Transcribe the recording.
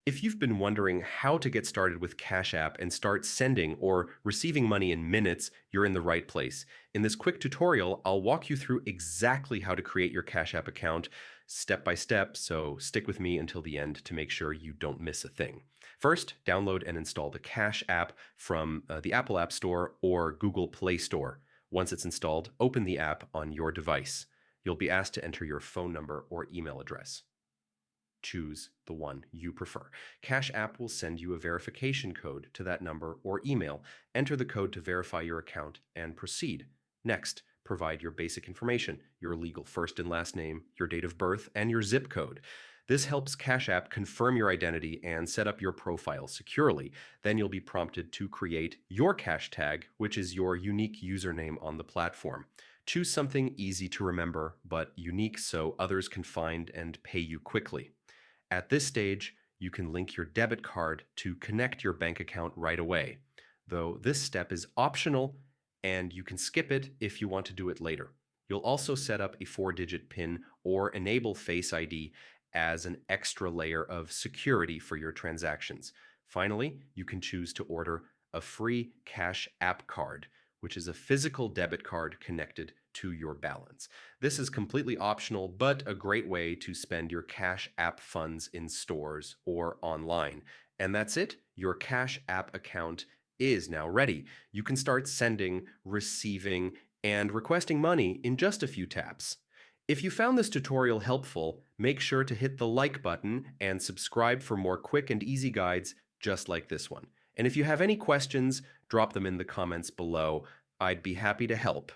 If you've been wondering how to get started with Cash App and start sending or receiving money in minutes, you're in the right place. In this quick tutorial, I'll walk you through exactly how to create your Cash App account step by step, so stick with me until the end to make sure you don't miss a thing. First, download and install the Cash App from the Apple App Store or Google Play Store. Once it's installed, open the app on your device. You'll be asked to enter your phone number or email address. Choose the one you prefer. Cash App will send you a verification code to that number or email. Enter the code to verify your account and proceed. Next, provide your basic information, your legal first and last name, your date of birth, and your zip code. This helps Cash App confirm your identity and set up your profile securely. Then you'll be prompted to create your cash tag, which is your unique username on the platform. Choose something easy to remember but unique so others can find and pay you quickly. At this stage, you can link your debit card to connect your bank account right away, though this step is optional and you can skip it if you want to do it later. You'll also set up a 4-digit PIN or enable Face ID as an extra layer of security for your transactions. Finally, you can choose to order a free Cash App card, which is a physical debit card connected to your balance. This is completely optional, but a great way to spend your Cash App funds in stores or online. And that's it. Your Cash App account is now ready. You can start sending, receiving, and requesting money in just a few taps. If you found this tutorial helpful, make sure to hit the like button and subscribe for more quick and easy guides just like this one. And if you have any questions, drop them in the comments below. I'd be happy to help.